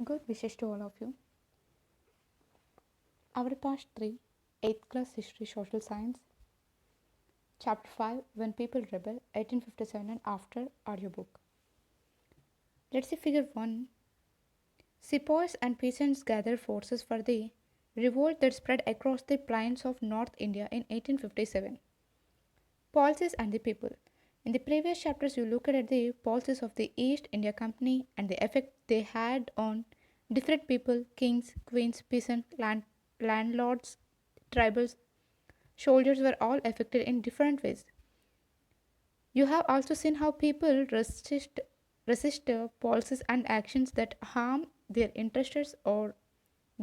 Good wishes to all of you. Our past 3, 8th class history social science, chapter 5 When People Rebel 1857 and after audiobook. Let's see figure 1. Sepoys and peasants gathered forces for the revolt that spread across the plains of North India in 1857. Policies and the people. In the previous chapters, you looked at the policies of the East India Company and the effect they had on different people, kings, queens, peasants, landlords, tribals, soldiers were all affected in different ways. You have also seen how people resist policies and actions that harm their interests or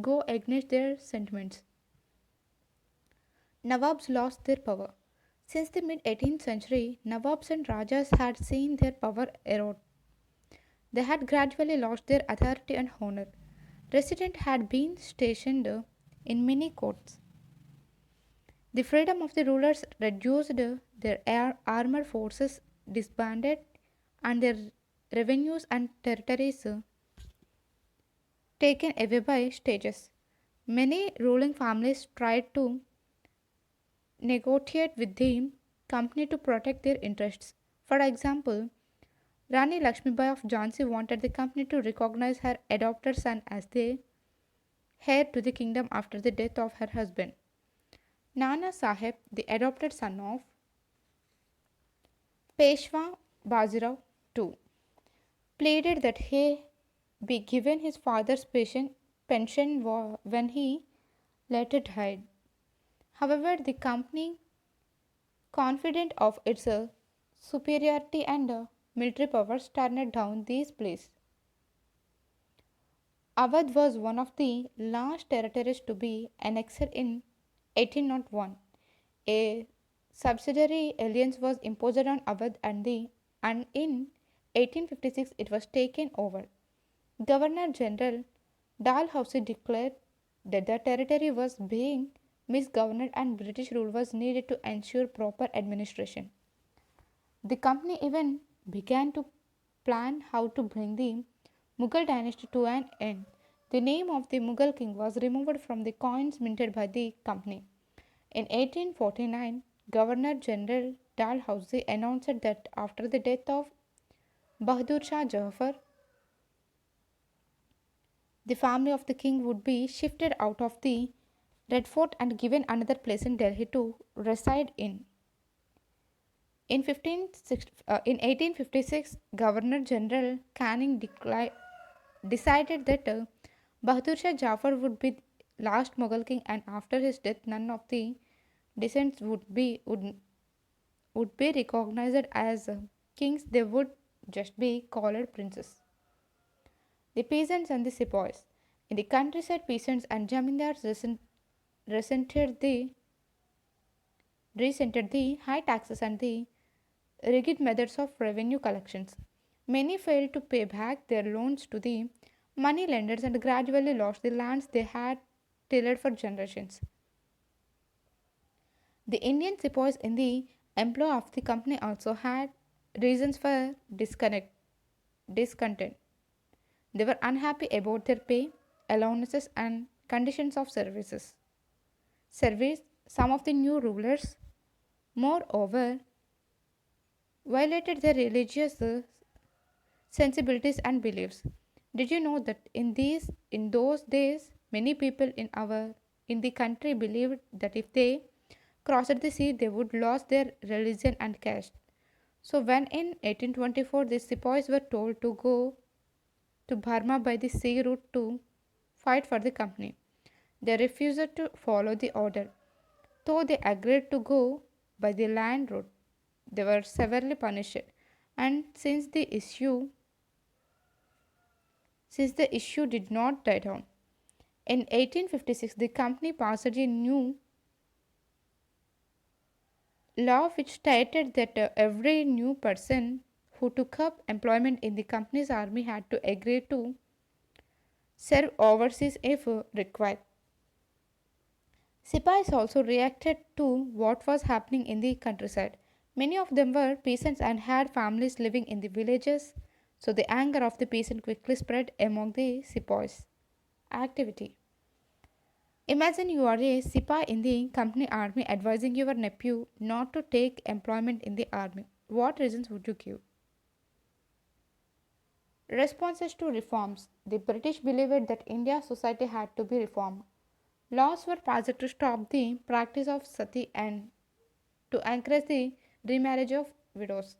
go against their sentiments. Nawabs lost their power. Since the mid 18th century, Nawabs and Rajas had seen their power erode. They had gradually lost their authority and honor. Residents had been stationed in many courts. The freedom of the rulers reduced, their armed forces disbanded, and their revenues and territories taken away by stages. Many ruling families tried to negotiate with the company to protect their interests. For example, Rani Lakshmibai of Jhansi wanted the company to recognize her adopted son as the heir to the kingdom after the death of her husband. Nana Sahib, the adopted son of Peshwa Bajirao too, pleaded that he be given his father's pension when he later died. However, the company, confident of its superiority and military powers, turned down these pleas. Awadh was one of the last territories to be annexed in 1801. A subsidiary alliance was imposed on Awadh and in 1856 it was taken over. Governor General Dalhousie declared that the territory was being misgoverned and British rule was needed to ensure proper administration. The company even began to plan how to bring the Mughal dynasty to an end. The name of the Mughal king was removed from the coins minted by the company. In 1849, Governor General Dalhousie announced that after the death of Bahadur Shah Jafar, the family of the king would be shifted out of the Red Fort and given another place in Delhi to reside in. In 1856, Governor General Canning decided that Bahadur Shah Jafar would be last Mughal king, and after his death, none of the descendants would be recognized as kings. They would just be called princes. The peasants and the sepoys. In the countryside, peasants and jamindars resented the resented the high taxes and the rigid methods of revenue collections. Many failed to pay back their loans to the money lenders and gradually lost the lands they had tilled for generations. The Indian sepoys in the employ of the company also had reasons for discontent. They were unhappy about their pay, allowances, and conditions of service. Some of the new rulers, moreover, violated their religious sensibilities and beliefs. Did you know that in those days many people in the country believed that if they crossed the sea they would lose their religion and caste. So when in 1824 the sepoys were told to go to Burma by the sea route to fight for the company, they refused to follow the order. Though they agreed to go by the land route, they were severely punished. And since the issue did not die down, in 1856 the company passed a new law which stated that every new person who took up employment in the company's army had to agree to serve overseas if required. Sipais also reacted to what was happening in the countryside. Many of them were peasants and had families living in the villages, So the anger of the peasant quickly spread among the sepoys. Activity. Imagine you are a Sipa in the company army advising your nephew not to take employment in the army. What reasons would you give? Responses to reforms. The British believed that India's society had to be reformed. Laws were passed to stop the practice of sati and to encourage the remarriage of widows.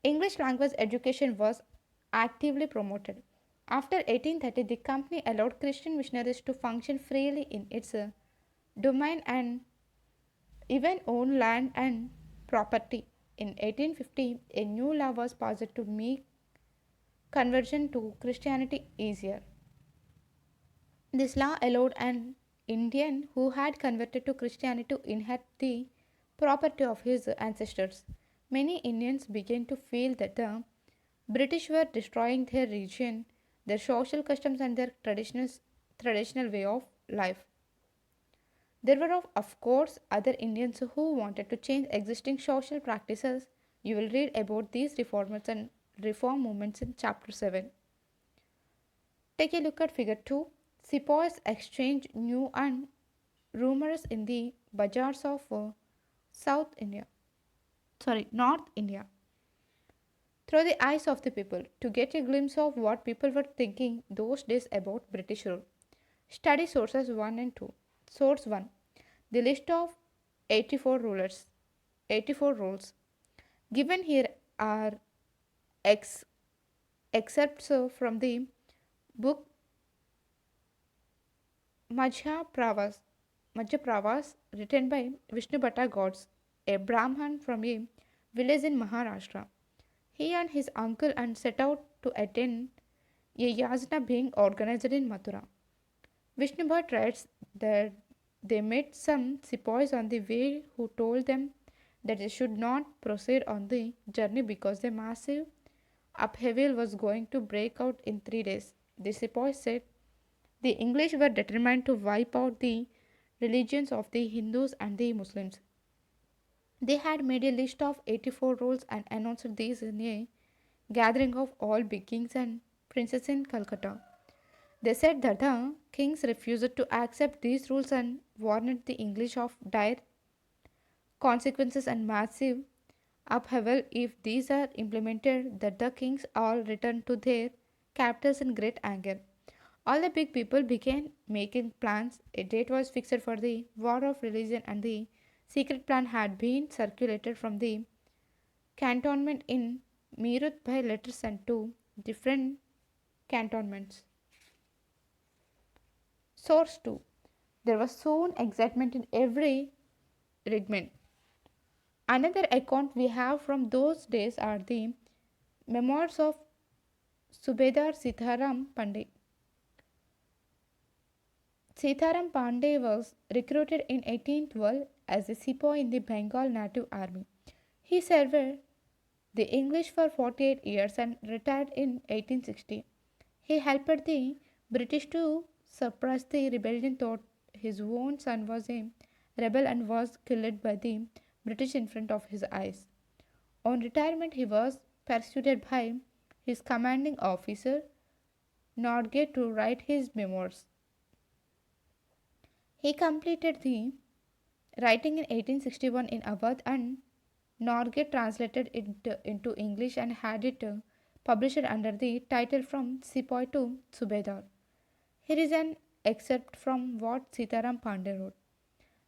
English language education was actively promoted. After 1830, the company allowed Christian missionaries to function freely in its domain and even own land and property. In 1850, a new law was passed to make conversion to Christianity easier. This law allowed an Indian who had converted to Christianity to inherit the property of his ancestors. Many Indians began to feel that the British were destroying their region, their social customs, and their traditional way of life. There were, of course, other Indians who wanted to change existing social practices. You will read about these reformers and reform movements in chapter 7. Take a look at figure 2. Sepoys exchange new and rumors in the bazaars of South India. North India. Through the eyes of the people to get a glimpse of what people were thinking those days about British rule. Study sources 1 and 2. Source 1. The list of 84 rulers, 84 rules. Given here are ex- excerpts from the book Majha Pravas, Majha Pravas written by Vishnu Bhatta Gods, a Brahman from a village in Maharashtra. He and his uncle and set out to attend a yajna being organized in Mathura. Vishnu Bhatt writes that they met some sepoys on the way who told them that they should not proceed on the journey because the massive upheaval was going to break out in 3 days. The sepoys said the English were determined to wipe out the religions of the Hindus and the Muslims. They had made a list of 84 rules and announced these in a gathering of all big kings and princes in Calcutta. They said that the kings refused to accept these rules and warned the English of dire consequences and massive upheaval if these are implemented, that the kings all returned to their capitals in great anger. All the big people began making plans. A date was fixed for the war of religion, and the secret plan had been circulated from the cantonment in Meerut by letters sent to different cantonments. Source 2. There was soon excitement in every regiment. Another account we have from those days are the memoirs of Subedar Sitaram Pandey. Sitaram Pandey was recruited in 1812 as a sepoy in the Bengal Native Army. He served the English for 48 years and retired in 1860. He helped the British to suppress the rebellion, thought his own son was a rebel and was killed by the British in front of his eyes. On retirement, he was persuaded by his commanding officer, Nordgate, to write his memoirs. He completed the writing in 1861 in Awadh, and Norgate translated it into English and had it published under the title From Sepoy to Subedar. Here is an excerpt from what Sitaram Pandey wrote.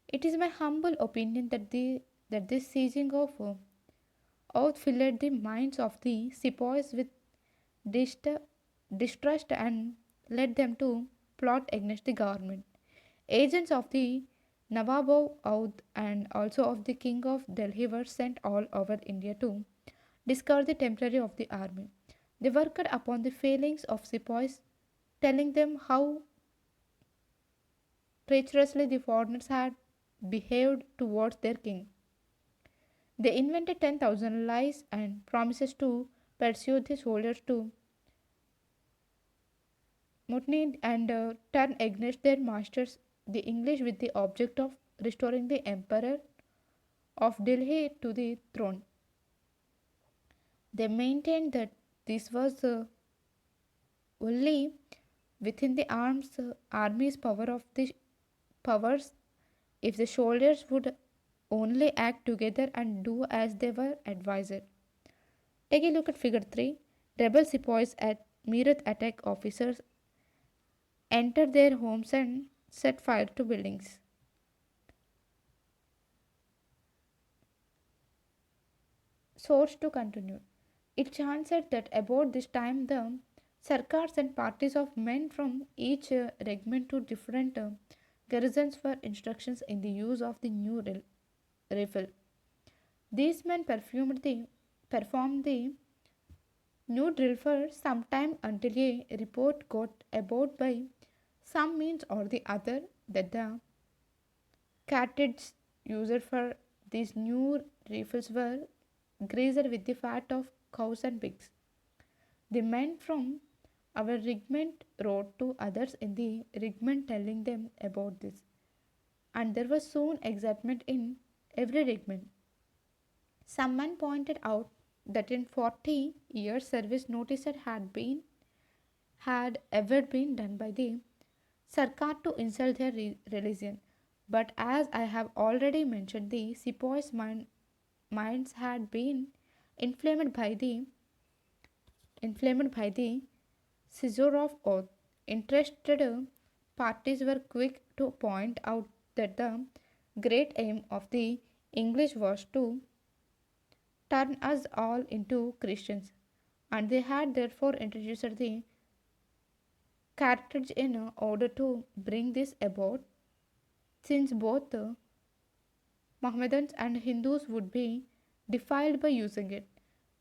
It is my humble opinion that this seizing of oath filled the minds of the sepoys with dist- distrust and led them to plot against the government. Agents of the Nawab of Oudh and also of the King of Delhi were sent all over India to discover the temporary of the army. They worked upon the failings of sepoys, telling them how treacherously the foreigners had behaved towards their king. They invented 10,000 lies and promises to pursue the soldiers to mutiny and turn against their masters, the English, with the object of restoring the emperor of Delhi to the throne. They maintained that this was only within the army's powers if the soldiers would only act together and do as they were advised. Take a look at figure 3. Rebel sepoys at Meerut attack officers, entered their homes and set fire to buildings. Source to continue. It chanced that about this time the sarkars and parties of men from each regiment to different garrisons were instructions in the use of the new rifle. These men performed the new drill for some time until a report got about by some means or the other that the cartridges used for these new rifles were greased with the fat of cows and pigs. The men from our regiment wrote to others in the regiment telling them about this, and there was soon excitement in every regiment. Some men pointed out that in 40 years service notice had ever been done by the Sarkar to insult their religion. But as I have already mentioned, the sepoys' minds had been inflamed by the inflamed by the seizure of oath. Interested parties were quick to point out that the great aim of the English was to turn us all into Christians, and they had therefore introduced the cartridge in order to bring this about, since both the Mohammedans and Hindus would be defiled by using it.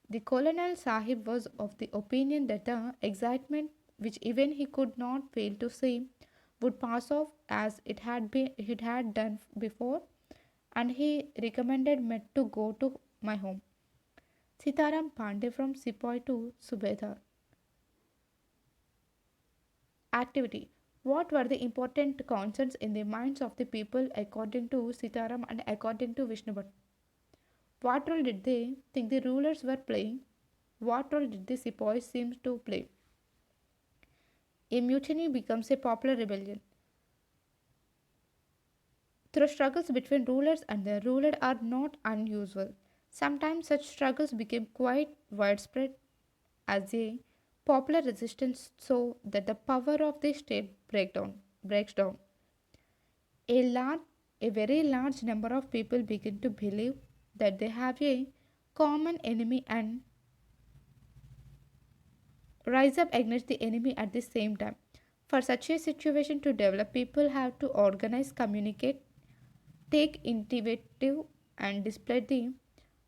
The Colonel Sahib was of the opinion that the excitement, which even he could not fail to see, would pass off as it had done before, and he recommended me to go to my home. Sitaram Pandey from Sepoy to Subedar. Activity. What were the important concerns in the minds of the people according to Sitaram and according to Vishnu Bhatt? What role did they think the rulers were playing? What role did the sepoys seem to play? A mutiny becomes a popular rebellion. Through struggles between rulers and their ruled are not unusual. Sometimes such struggles became quite widespread as a popular resistance so that the power of the state breaks down. A large a very large number of people begin to believe that they have a common enemy and rise up against the enemy at the same time. For such a situation to develop, people have to organize, communicate, take initiative, and display the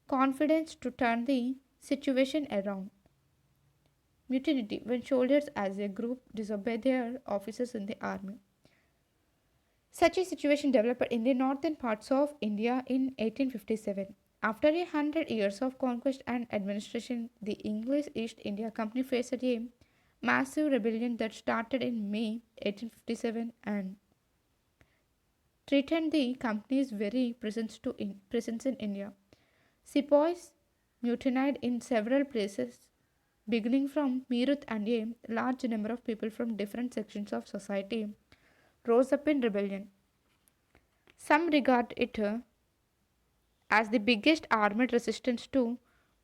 confidence to turn the situation around. Mutiny when soldiers as a group disobey their officers in the army. Such a situation developed in the northern parts of India in 1857. After 100 years of conquest and administration, the English East India Company faced a massive rebellion that started in May 1857 and threatened the company's very presence in India. Sepoys mutinied in several places, beginning from Meerut, and a large number of people from different sections of society rose up in rebellion. Some regard it as the biggest armed resistance to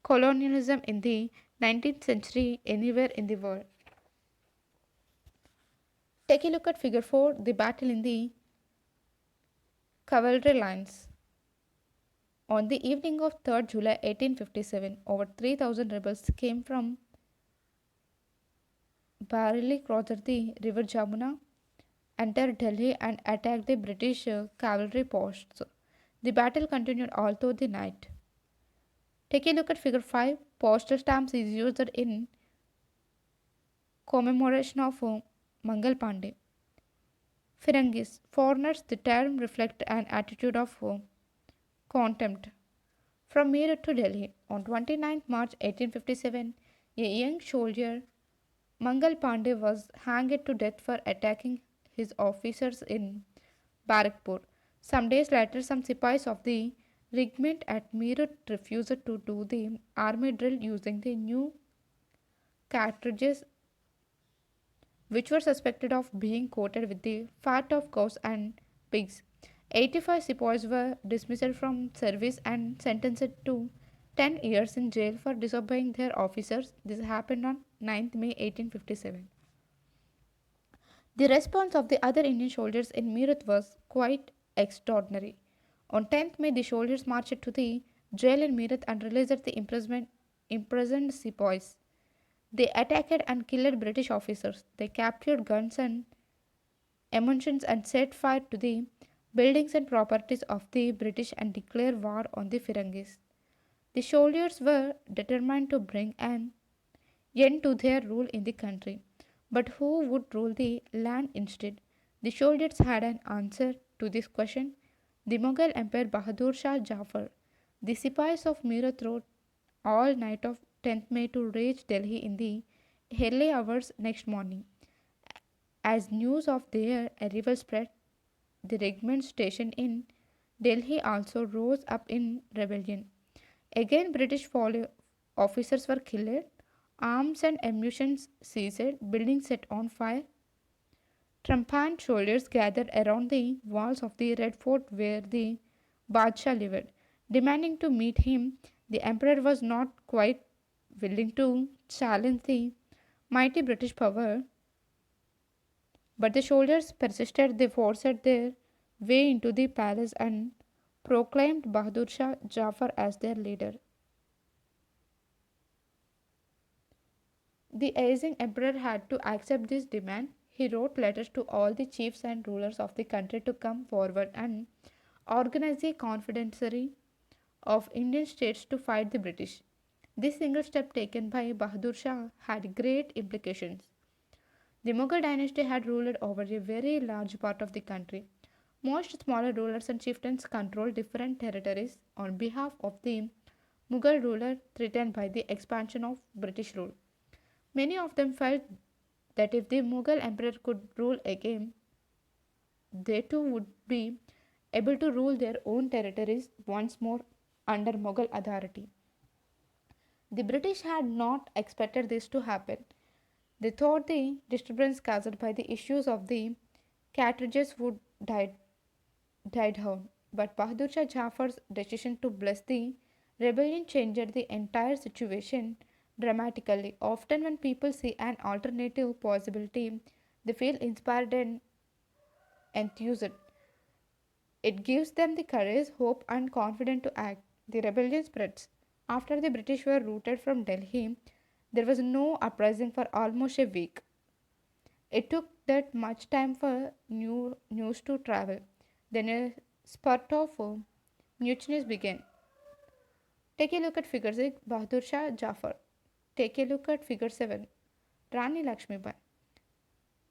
colonialism in the 19th century anywhere in the world. Take a look at figure 4, the battle in the cavalry lines. On the evening of 3rd July 1857, over 3,000 rebels came from Bareilly, crossed the river Jamuna, entered Delhi and attacked the British cavalry posts. The battle continued all through the night. Take a look at figure 5. Postal stamps is used in commemoration of Mangal Pandey. Firangis. Foreigners, the term reflects an attitude of contempt. From Meerut to Delhi, on 29th March 1857, a young soldier, Mangal Pandey, was hanged to death for attacking his officers in Barakpur. Some days later, some sepoys of the Regiment at Meerut refused to do the army drill using the new cartridges, which were suspected of being coated with the fat of cows and pigs. 85 sepoys were dismissed from service and sentenced to 10 years in jail for disobeying their officers. This happened on 9th May 1857. The response of the other Indian soldiers in Meerut was quite extraordinary. On 10th May, the soldiers marched to the jail in Meerut and released the imprisoned sepoys. They attacked and killed British officers. They captured guns and ammunition and set fire to the buildings and properties of the British and declared war on the Firangis. The soldiers were determined to bring an end to their rule in the country. But who would rule the land instead? The soldiers had an answer to this question. The Mughal Emperor Bahadur Shah Jafar. The Sipais of Meerut rode all night of 10th May to reach Delhi in the early hours next morning. As news of their arrival spread, the regiment stationed in Delhi also rose up in rebellion. Again, British officers were killed, arms and ammunition seized, buildings set on fire. Triumphant soldiers gathered around the walls of the Red Fort where the Badshah lived, demanding to meet him. The emperor was not quite willing to challenge the mighty British power, but the soldiers persisted. They forced their way into the palace and proclaimed Bahadur Shah Jafar as their leader. The aging emperor had to accept this demand. He wrote letters to all the chiefs and rulers of the country to come forward and organize a confederacy of Indian states to fight the British. This single step taken by Bahadur Shah had great implications. The Mughal dynasty had ruled over a very large part of the country. Most smaller rulers and chieftains controlled different territories on behalf of the Mughal ruler threatened by the expansion of British rule. Many of them felt that if the Mughal emperor could rule again, they too would be able to rule their own territories once more under Mughal authority. The British had not expected this to happen. They thought the disturbance caused by the issues of the cartridges would die down, but Bahadur Shah Jafar's decision to bless the rebellion changed the entire situation dramatically. Often, when people see an alternative possibility, they feel inspired and enthused. It gives them the courage, hope, and confidence to act. The rebellion spreads. After the British were routed from Delhi, there was no uprising for almost a week. It took that much time for news to travel. Then a spurt of mutinies began. Take a look at figure 6, Bahadur Shah Jafar. Take a look at figure 7, Rani Lakshmibai.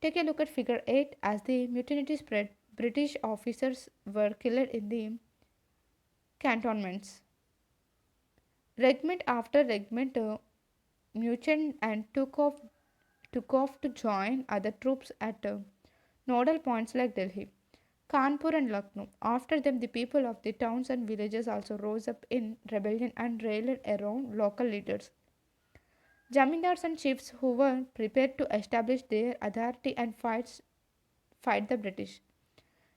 Take a look at figure 8 as the mutiny spread. British officers were killed in the cantonments. Regiment after regiment mutinied and took off to join other troops at nodal points like Delhi, Kanpur, and Lucknow. After them, the people of the towns and villages also rose up in rebellion and rallied around local leaders. Jamindars and chiefs who were prepared to establish their authority and fight the British.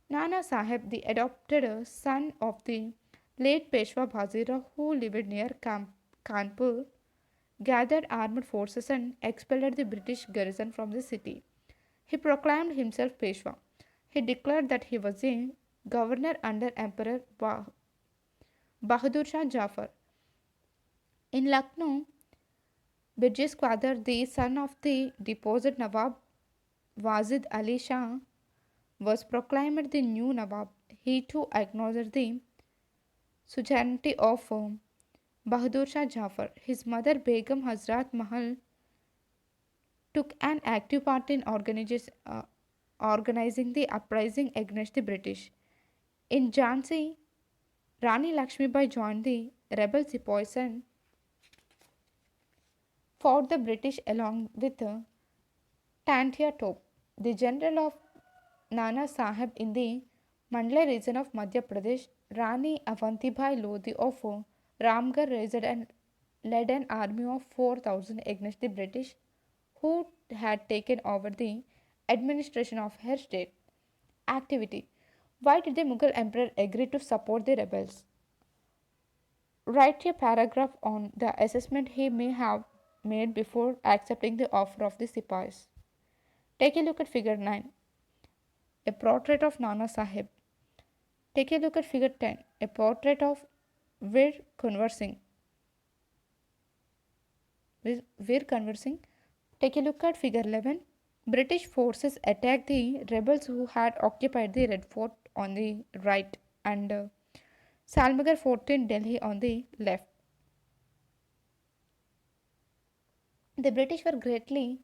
Nana Sahib, the adopted son of the late Peshwa Bazirao, who lived near Kanpur, gathered armed forces and expelled the British garrison from the city. He proclaimed himself Peshwa. He declared that he was a governor under Emperor Bahadur Shah Jafar. In Lucknow, Birjis Quadar, the son of the deposed Nawab Wazid Ali Shah, was proclaimed the new Nawab. He too acknowledged the suzerainty of Bahadur Shah Jafar. His mother Begum Hazrat Mahal took an active part in organizing the uprising against the British. In Jhansi, Rani Lakshmibai joined the rebel sepoys and fought the British along with Tantia Top, the general of Nana Sahib in the Mandalay region of Madhya Pradesh. Rani Avantibai Lodi of Ramgarh led an army of 4,000 against the British, who had taken over the administration of her state. Activity. Why did the Mughal emperor agree to support the rebels? Write a paragraph on the assessment he may have made before accepting the offer of the Sipais. Take a look at figure 9, a portrait of Nana Sahib. Take a look at figure 10, a portrait of Veer conversing. Veer conversing. Take a look at figure 11. British forces attacked the rebels who had occupied the Red Fort on the right and Salmagar Fort in Delhi on the left. The British were greatly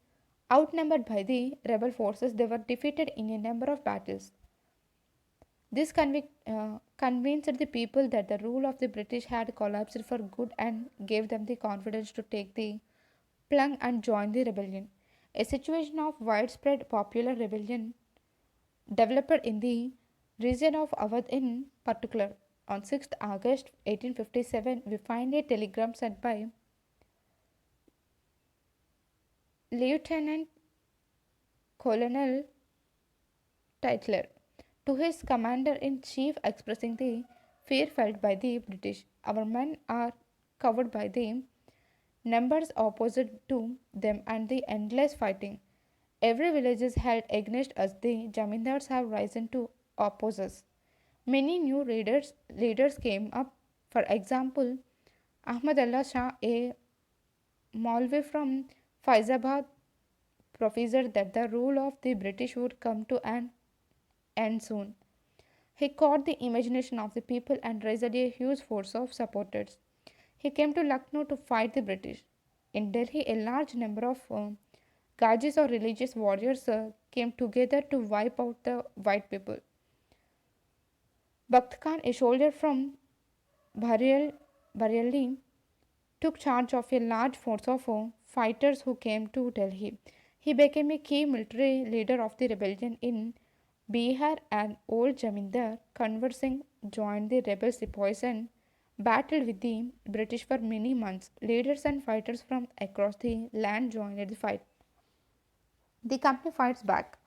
outnumbered by the rebel forces. They were defeated in a number of battles. This convinced the people that the rule of the British had collapsed for good and gave them the confidence to take the plunge and join the rebellion. A situation of widespread popular rebellion developed in the region of Awadh in particular. On 6th August 1857, we find a telegram sent by Lieutenant Colonel Tytler to his commander in chief expressing the fear felt by the British. Our men are covered by the numbers opposite to them and the endless fighting. Every village is held against us. The Jamindars have risen to oppose us. Many new leaders came up. For example, Ahmad Allah Shah, a Maulvi from Faizabad, prophesied that the rule of the British would come to an end soon. He caught the imagination of the people and raised a huge force of supporters. He came to Lucknow to fight the British. In Delhi, a large number of Gajis or religious warriors came together to wipe out the white people. Bakht Khan, a soldier from Bareilly, took charge of a large force of fighters who came to Delhi. He became a key military leader of the rebellion in Bihar. An old Jamindar, Kanwar Singh, joined the rebel sepoys and battled with the British for many months. Leaders and fighters from across the land joined the fight. The company fights back.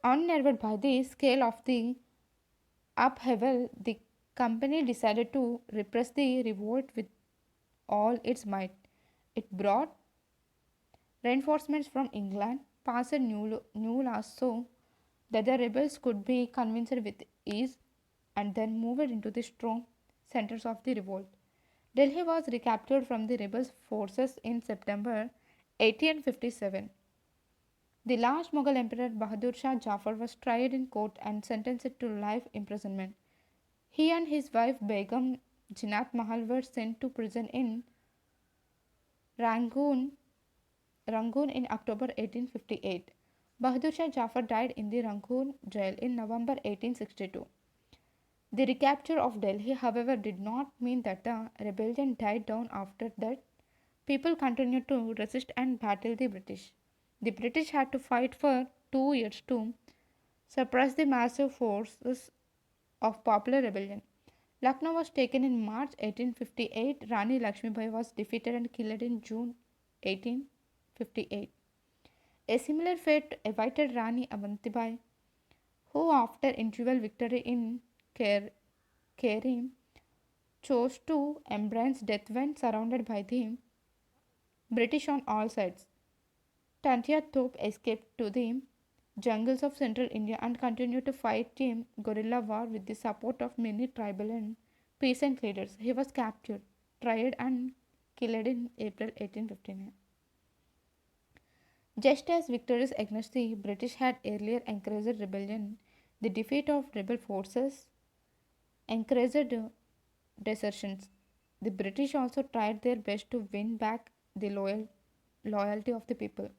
Unnerved by the scale of the upheaval, the company decided to repress the revolt with all its might. It brought reinforcements from England, passed new laws so that the rebels could be convinced with ease, and then moved into the strong centers of the revolt. Delhi was recaptured from the rebel forces in September 1857. The last Mughal Emperor Bahadur Shah Jafar was tried in court and sentenced to life imprisonment. He and his wife Begum Jinat Mahal were sent to prison in Rangoon, Rangoon in October 1858. Bahadur Shah Jafar died in the Rangoon jail in November 1862. The recapture of Delhi, however, did not mean that the rebellion died down after that. People continued to resist and battle the British. The British had to fight for 2 years to suppress the massive forces of popular rebellion. Lucknow was taken in March 1858. Rani Lakshmibai was defeated and killed in June 1858. A similar fate awaited Rani Avantibai, who, after individual victory in Karim, chose to embrace death when surrounded by the British on all sides. Tantia Tope escaped to the jungles of central India and continued to fight a guerrilla war with the support of many tribal and peasant leaders. He was captured, tried, and killed in April 1859. Just as victories against the British had earlier encouraged rebellion, the defeat of rebel forces encouraged desertions. The British also tried their best to win back the loyalty of the people.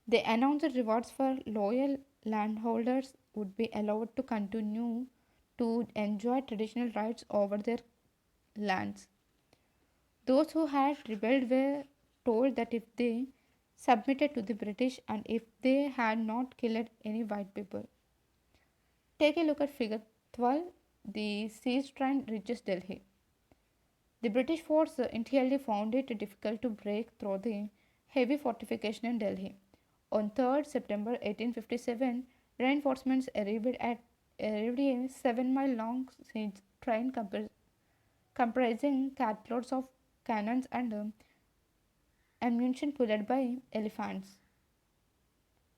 They announced rewards for loyal landholders would be allowed to continue to enjoy traditional rights over their lands. Those who had rebelled were told that if they submitted to the British and if they had not killed any white people, Take a look at figure 12. The siege train reaches Delhi. The British force initially found it difficult to break through the heavy fortification in Delhi. On 3rd September 1857, reinforcements arrived a 7-mile long siege train comprising cartloads of cannons and ammunition pulled by elephants.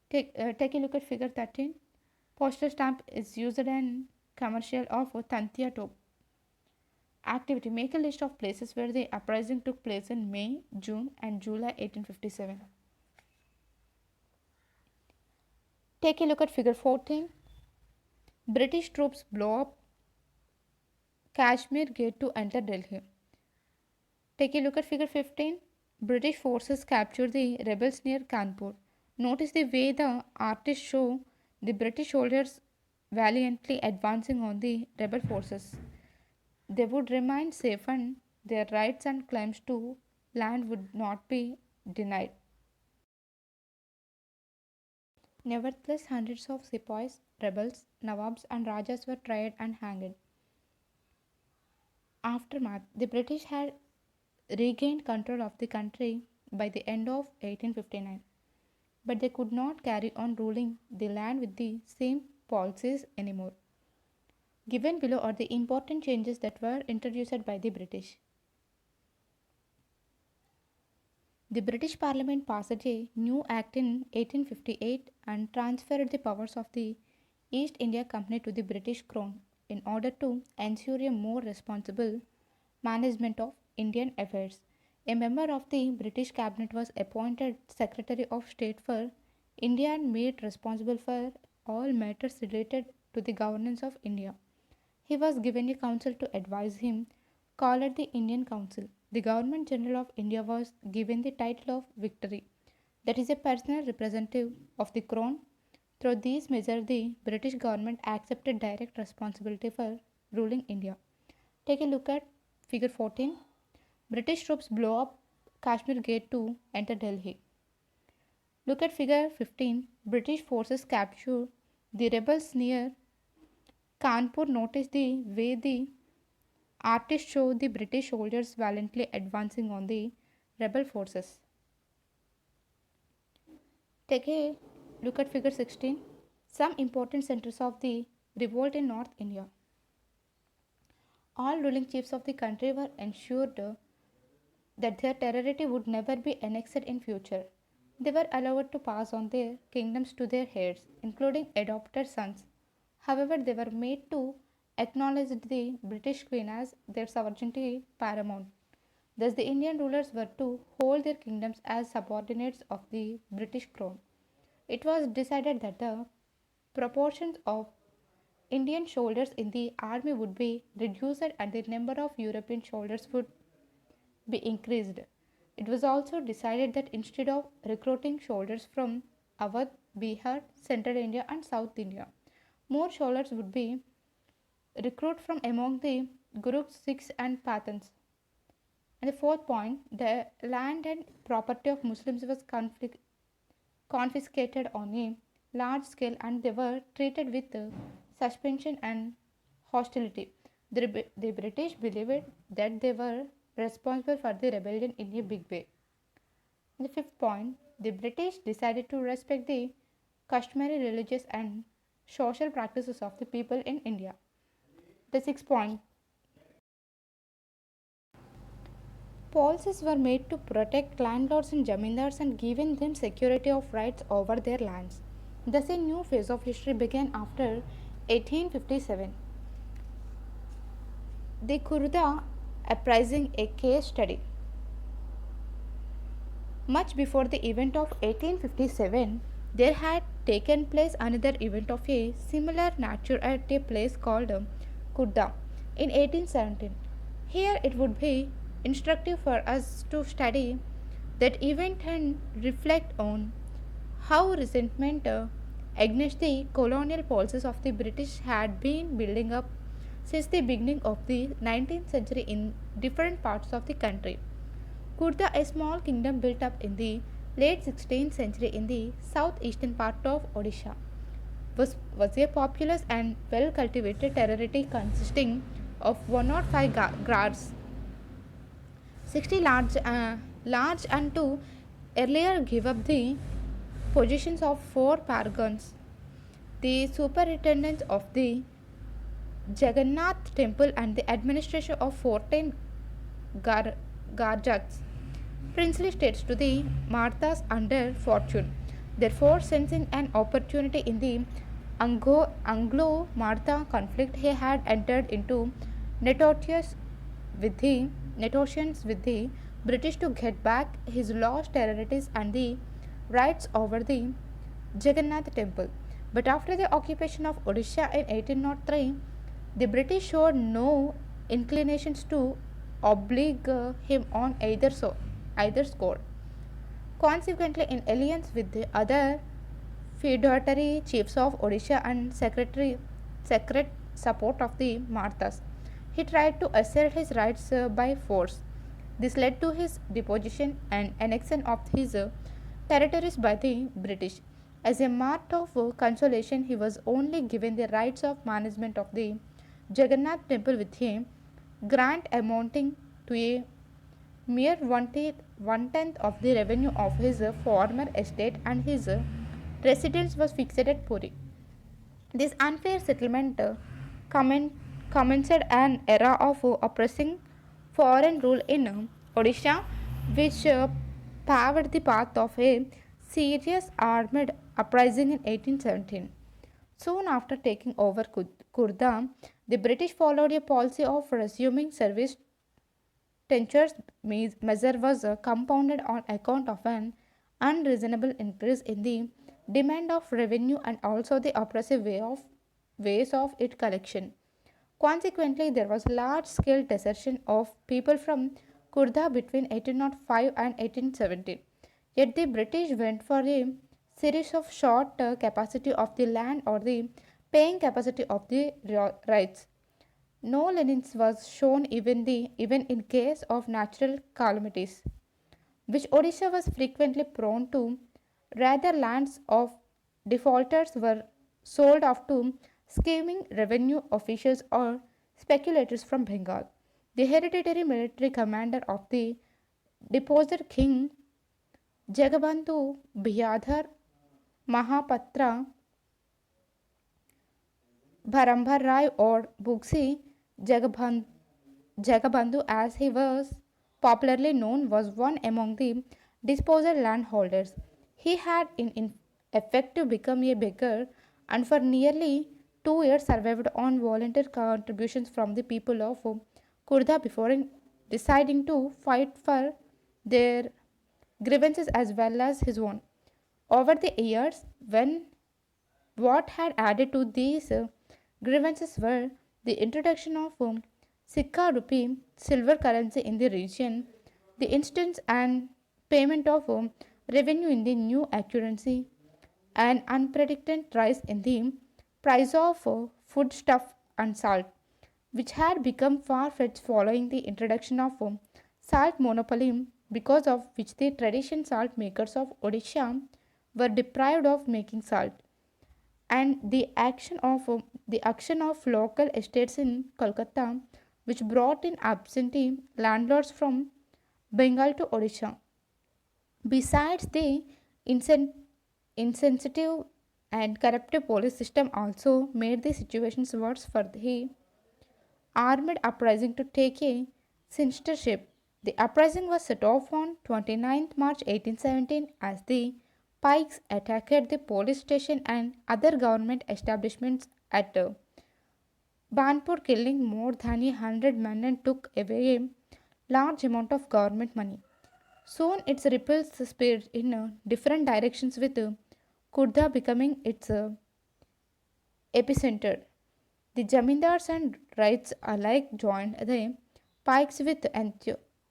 Take a look at figure 13. Postal stamp is used in commercial of Tantia Top. Activity. Make a list of places where the uprising took place in May, June and July 1857. Take a look at figure 14. British troops blow up Kashmir Gate to enter Delhi. Take a look at figure 15. British forces capture the rebels near Kanpur. Notice the way the artists show the British soldiers valiantly advancing on the rebel forces. They would remain safe and their rights and claims to land would not be denied. Nevertheless, hundreds of sepoys, rebels, nawabs, and rajas were tried and hanged. Aftermath. The British had regained control of the country by the end of 1859, but they could not carry on ruling the land with the same policies anymore. Given below are the important changes that were introduced by the British. The British Parliament passed a new act in 1858 and transferred the powers of the East India Company to the British Crown in order to ensure a more responsible management of Indian affairs. A member of the British Cabinet was appointed Secretary of State for India and made responsible for all matters related to the governance of India. He was given a council to advise him, called the Indian Council. The Governor General of India was given the title of Victory, that is, a personal representative of the Crown. Through these measures, the British government accepted direct responsibility for ruling India. Take a look at figure 14. British troops blow up Kashmir Gate to enter Delhi. Look at figure 15. British forces capture the rebels near Kanpur. Notice the way the artists show the British soldiers valiantly advancing on the rebel forces. Take a look at figure 16. Some important centers of the revolt in North India. All ruling chiefs of the country were ensured that their territory would never be annexed in future. They were allowed to pass on their kingdoms to their heirs, including adopted sons. However, they were made to acknowledge the British Queen as their sovereignty paramount. Thus, the Indian rulers were to hold their kingdoms as subordinates of the British crown. It was decided that the proportions of Indian soldiers in the army would be reduced and the number of European soldiers would be increased. It was also decided that instead of recruiting soldiers from Awadh, Bihar, Central India, and South India, more soldiers would be recruited from among the Guruks, Sikhs, and Pathans. And the fourth point, the land and property of Muslims was confiscated on a large scale and they were treated with suspension and hostility. The British believed that they were responsible for the rebellion in a big way. And the fifth point, the British decided to respect the customary religious and social practices of the people in India. The sixth point, policies were made to protect landlords and zamindars and giving them security of rights over their lands. Thus, a new phase of history began after 1857. The Khurda uprising, a case study. Much before the event of 1857, there had taken place another event of a similar nature at a place called Khurda in 1817. Here it would be instructive for us to study that event and reflect on how resentment against the colonial policies of the British had been building up since the beginning of the 19th century in different parts of the country. Khurda, a small kingdom built up in the late 16th century in the southeastern part of Odisha, was a populous and well cultivated territory consisting of 105 guards, 60 large and two earlier gave up the positions of 4 paragons. The superintendence of the Jagannath temple and the administration of 14 gar- Garjaks, princely states to the Marthas under fortune. Therefore, sensing an opportunity in the Anglo Martha conflict, he had entered into negotiations with the British to get back his lost territories and the rights over the Jagannath temple. But after the occupation of Odisha in 1803, the British showed no inclinations to oblige him on either score. Consequently, in alliance with the other feudatory chiefs of Odisha and secret support of the Marthas, he tried to assert his rights by force. This led to his deposition and annexion of his territories by the British. As a mark of consolation, he was only given the rights of management of the Jagannath temple with a grant amounting to a mere one tenth of the revenue of his former estate, and his residence was fixed at Puri. This unfair settlement commenced an era of oppressing foreign rule in Odisha, which paved the path of a serious armed uprising in 1817. Soon after taking over Kurda, the British followed a policy of resuming service. Tencher's measure was compounded on account of an unreasonable increase in the demand of revenue and also the oppressive ways of its collection. Consequently, there was large-scale desertion of people from Kurda between 1805 and 1817. Yet the British went for a series of short capacity of the land or the paying capacity of the rights. No lenience was shown even in case of natural calamities, which Odisha was frequently prone to. Rather, lands of defaulters were sold off to scheming revenue officials or speculators from Bengal. The hereditary military commander of the deposed king Jagabandhu Biyadhar Mahapatra Bharambar Rai or Bugsi Jagabandhu Jagabandhu, as he was popularly known, was one among the dispossessed landholders. He had in effect to become a beggar and for nearly 2 years survived on volunteer contributions from the people of Kurda before deciding to fight for their grievances as well as his own. Over the years, when what had added to these grievances were the introduction of Sikka rupee silver currency in the region, the instance and payment of revenue in the new currency, an unpredicted rise in the price of foodstuff and salt, which had become far-fetched following the introduction of salt monopoly, because of which the traditional salt makers of Odisha were deprived of making salt, and the action of local estates in Kolkata, which brought in absentee landlords from Bengal to Odisha. Besides, the insen- insensitive and corruptive police system also made the situations worse for the armed uprising to take a sinister shape. The uprising was set off on 29th March 1817 as the Pikes attacked the police station and other government establishments at Banpur, killing more than 100 men and took away a large amount of government money. Soon its ripples spread in different directions, with Kurda becoming its epicenter. The Jamindars and Raids alike joined the Pikes with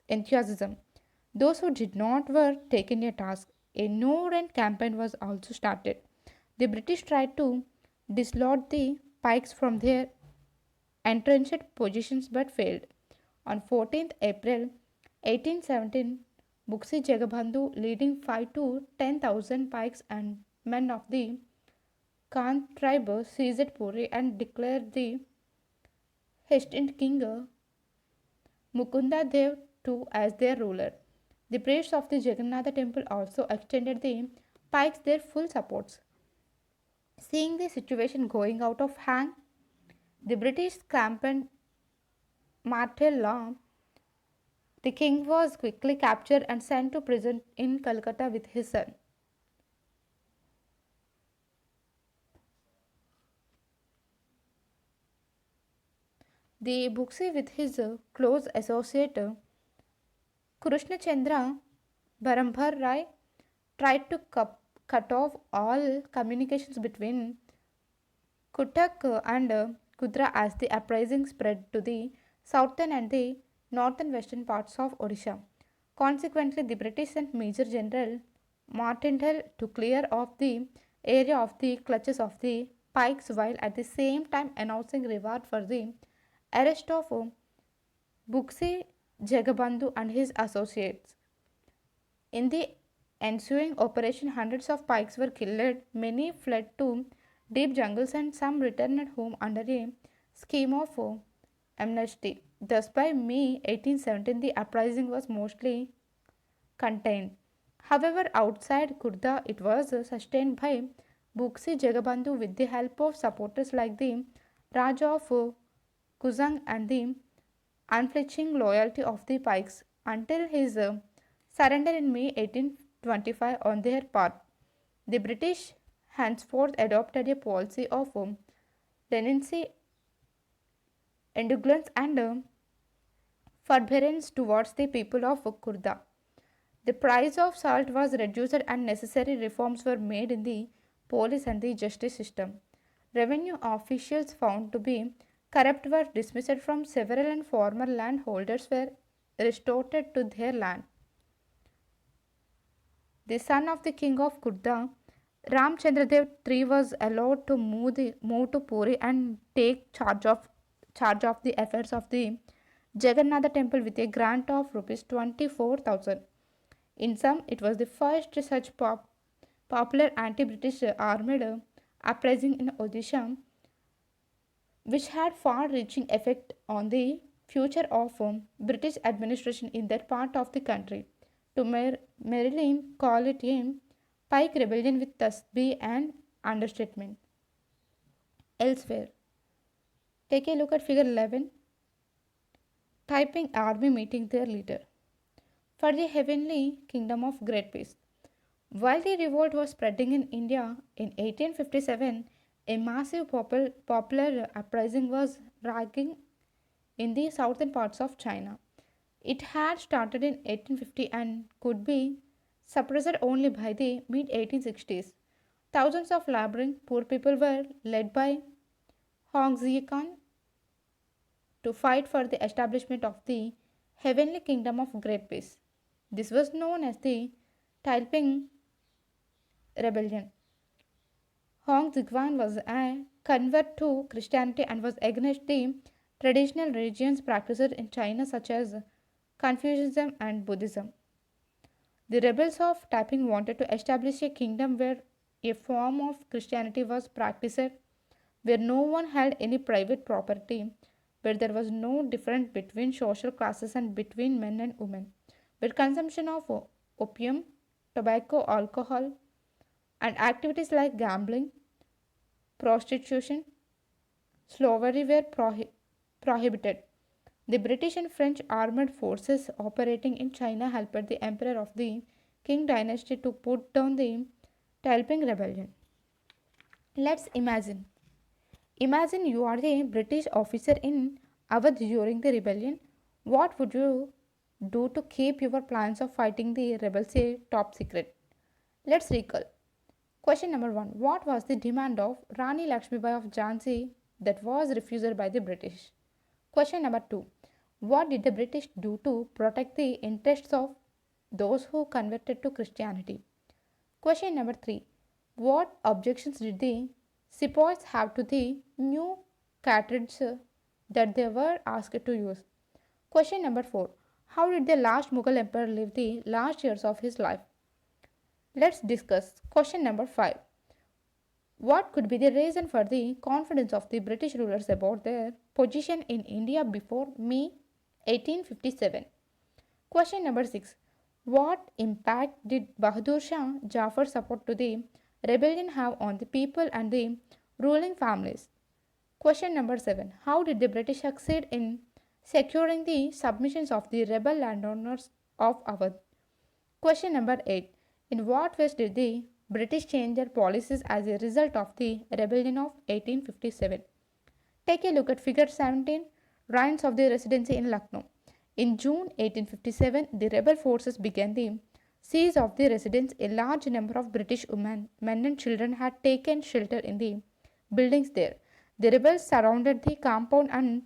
enthusiasm. Those who did not were taken a task. A no-rent campaign was also started. The British tried to dislodge the Pikes from their entrenched positions but failed. On 14th April 1817, Buxi Jagabandhu, leading 5 to 10,000 pikes and men of the Khan tribe seized Puri and declared the hastened king Mukunda Dev II as their ruler. The priests of the Jagannatha temple also extended the Pikes their full supports. Seeing the situation going out of hand, the British campaigned martial law. The king was quickly captured and sent to prison in Calcutta with his son. The Bhuksi, with his close associate Krishna Chandra Barambhar Rai, tried to cut off all communications between Cuttack and Kudra as the uprising spread to the southern and the northern western parts of Odisha. Consequently, the British sent Major General Martindale to clear off the area of the clutches of the Pikes while at the same time announcing reward for the arrest of Buxi Jagabandhu and his associates. In the ensuing operation, hundreds of Pikes were killed, many fled to deep jungles, and some returned home under a scheme of amnesty. Thus, by May 1817, the uprising was mostly contained. However, outside Kurda, it was sustained by Buxi Jagabandhu with the help of supporters like the Raja of Kuzang and the unflinching loyalty of the Pikes until his surrender in May 1825 on their part. The British henceforth adopted a policy of leniency, indulgence, and forbearance towards the people of Kurda. The price of salt was reduced and necessary reforms were made in the police and the justice system. Revenue officials found to be corrupt were dismissed from several and former landholders were restored to their land. The son of the king of Kurda, Ramchandradev III was allowed to move to Puri and take charge of the affairs of the Jagannatha temple with a grant of rupees 24,000. In sum, it was the first such popular anti-British armed uprising in Odisha, which had far-reaching effect on the future of British administration in that part of the country. To merely call it a Pike rebellion with tasbih and understatement. Elsewhere, take a look at figure 11, typing army meeting their leader. For the heavenly kingdom of great peace. While the revolt was spreading in India in 1857, a massive popular uprising was raging in the southern parts of China. It had started in 1850 and could be suppressed only by the mid 1860s. Thousands of laboring poor people were led by Hong Zikan to fight for the establishment of the heavenly kingdom of great peace. This was known as the Taiping Rebellion. Hong Ziguan was a convert to Christianity and was against the traditional religions practiced in China such as Confucianism and Buddhism. The rebels of Taiping wanted to establish a kingdom where a form of Christianity was practiced, where no one held any private property, where there was no difference between social classes and between men and women, where consumption of opium, tobacco, alcohol, and activities like gambling, prostitution, slavery were prohibited. The British and French armed forces operating in China helped the emperor of the Qing dynasty to put down the Taiping rebellion. Let's imagine. Imagine you are the British officer in Awadh during the rebellion. What would you do to keep your plans of fighting the rebels a top secret? Let's recall. Question number 1. What was the demand of Rani Lakshmibai of Jhansi that was refused by the British? Question number 2. What did the British do to protect the interests of those who converted to Christianity? Question number 3. What objections did the sepoys have to the new cartridge that they were asked to use? Question number 4. How did the last Mughal emperor live the last years of his life? Let's discuss. Question number 5. What could be the reason for the confidence of the British rulers about their position in India before May 1857? Question number 6. What impact did Bahadur Shah Jafar's support to the rebellion have on the people and the ruling families? Question number 7. How did the British succeed in securing the submissions of the rebel landowners of Awadh? Question number 8. In what ways did the British change their policies as a result of the rebellion of 1857? Take a look at figure 17, Reigns of the Residency in Lucknow. In June 1857, the rebel forces began the siege of the residence. A large number of British women, men and children had taken shelter in the buildings there. The rebels surrounded the compound and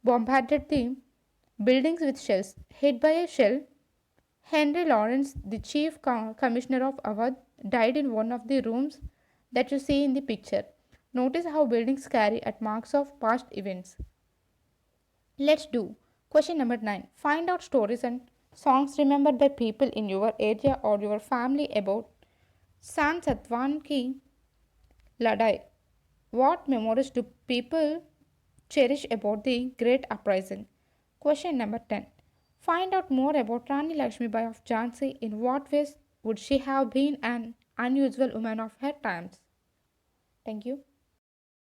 bombarded the buildings with shells. Hit by a shell, Henry Lawrence, the chief commissioner of Awadh, died in one of the rooms that you see in the picture. Notice how buildings carry at marks of past events. Let's do question number 9. Find out stories and songs remembered by people in your area or your family about San Satwan Ki Ladai. What memories do people cherish about the Great Uprising? Question number 10. Find out more about Rani Lakshmibai of Jhansi. In what ways would she have been an unusual woman of her times? Thank you.